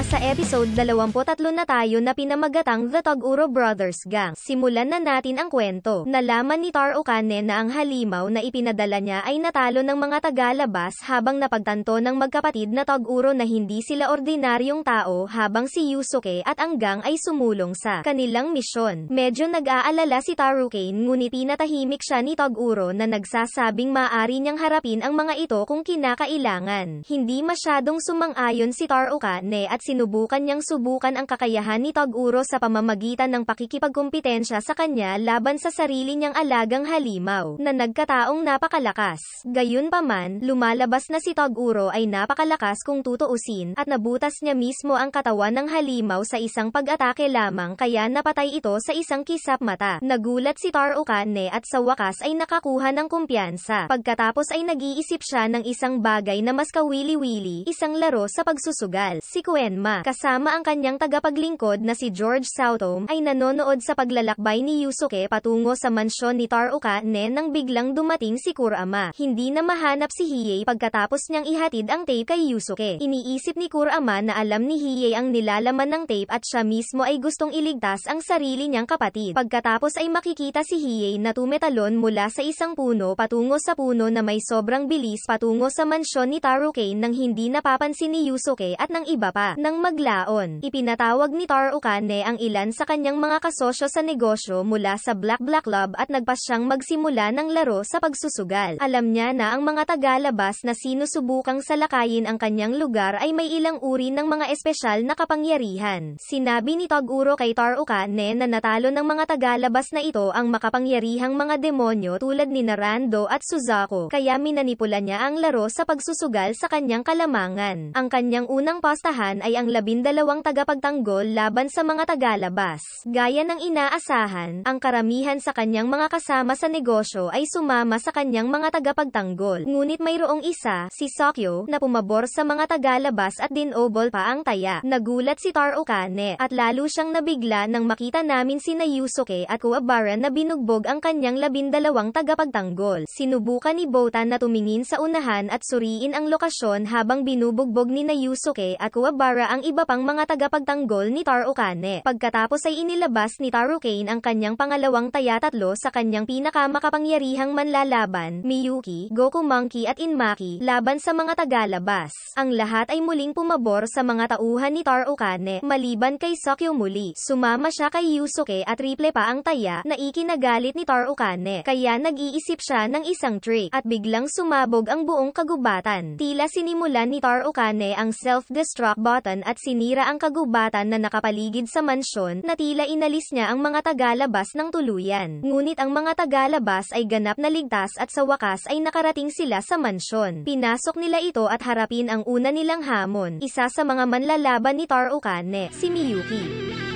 Nasa episode 23 na tayo na pinamagatang The Toguro Brothers Gang. Simulan na natin ang kwento. Nalaman ni Taro Kane na ang halimaw na ipinadala niya ay natalo ng mga tagalabas habang napagtanto ng magkapatid na Toguro na hindi sila ordinaryong tao habang si Yusuke at ang gang ay sumulong sa kanilang misyon. Medyo nag-aalala si Taro Kane ngunit pinatahimik siya ni Toguro na nagsasabing maaari niyang harapin ang mga ito kung kinakailangan. Hindi masyadong sumang-ayon si Taro Kane at sinubukan niyang subukan ang kakayahan ni Toguro sa pamamagitan ng pakikipagkumpetensya sa kanya laban sa sarili niyang alagang halimaw, na nagkataong napakalakas. Gayunpaman, lumalabas na si Toguro ay napakalakas kung tutuusin, at nabutas niya mismo ang katawan ng halimaw sa isang pag-atake lamang kaya napatay ito sa isang kisap mata. Nagulat si Taro Kane at sa wakas ay nakakuha ng kumpiyansa. Pagkatapos ay nag-iisip siya ng isang bagay na mas kawili-wili, isang laro sa pagsusugal. Si Kuenma, kasama ang kanyang tagapaglingkod na si George Sautom, ay nanonood sa paglalakbay ni Yusuke patungo sa mansyon ni Taro Kane nang biglang dumating si Kurama. Hindi na mahanap si Hiei pagkatapos niyang ihatid ang tape kay Yusuke. Iniisip ni Kurama na alam ni Hiei ang nilalaman ng tape at siya mismo ay gustong iligtas ang sarili niyang kapatid. Pagkatapos ay makikita si Hiei na tumetalon mula sa isang puno patungo sa puno na may sobrang bilis patungo sa mansyon ni Taro Kane nang hindi napapansin ni Yusuke at ng iba pa. Nang maglaon, ipinatawag ni Taro Kane ang ilan sa kanyang mga kasosyo sa negosyo mula sa Black Club at nagpasyang magsimula ng laro sa pagsusugal. Alam niya na ang mga tagalabas na sinusubukang salakayin ang kanyang lugar ay may ilang uri ng mga espesyal na kapangyarihan. Sinabi ni Toguro kay Taro Kane na natalo ng mga tagalabas na ito ang makapangyarihang mga demonyo tulad ni Narando at Suzako, kaya minanipula niya ang laro sa pagsusugal sa kanyang kalamangan. Ang kanyang unang postahan ay ang 12 tagapagtanggol laban sa mga tagalabas. Gaya ng inaasahan, ang karamihan sa kanyang mga kasama sa negosyo ay sumama sa kanyang mga tagapagtanggol. Ngunit mayroong isa, si Sokyo, na pumabor sa mga tagalabas at dinobol pa ang taya. Nagulat si Taro Kane at lalo siyang nabigla nang makita namin sina Yusuke at Kuwabara na binugbog ang kanyang 12 tagapagtanggol. Sinubukan ni Botan na tumingin sa unahan at suriin ang lokasyon habang binubugbog ni na Yusuke at Kuwabara ang iba pang mga tagapagtanggol ni Taro Kane. Pagkatapos ay inilabas ni Taro Kane ang kanyang pangalawang taya-tatlo sa kanyang pinakamakapangyarihang manlalaban, Miyuki, Goku Monkey at Inmaki, laban sa mga tagalabas. Ang lahat ay muling pumabor sa mga tauhan ni Taro Kane, maliban kay Sokyo muli. Sumama siya kay Yusuke at triple pa ang taya, na ikinagalit ni Taro Kane. Kaya nag-iisip siya ng isang trick, at biglang sumabog ang buong kagubatan. Tila sinimulan ni Taro Kane ang self-destruct button at sinira ang kagubatan na nakapaligid sa mansyon, na tila inalis niya ang mga tagalabas ng tuluyan. Ngunit ang mga tagalabas ay ganap na ligtas at sa wakas ay nakarating sila sa mansyon. Pinasok nila ito at harapin ang una nilang hamon, isa sa mga manlalaban ni Taro Kane, si Miyuki.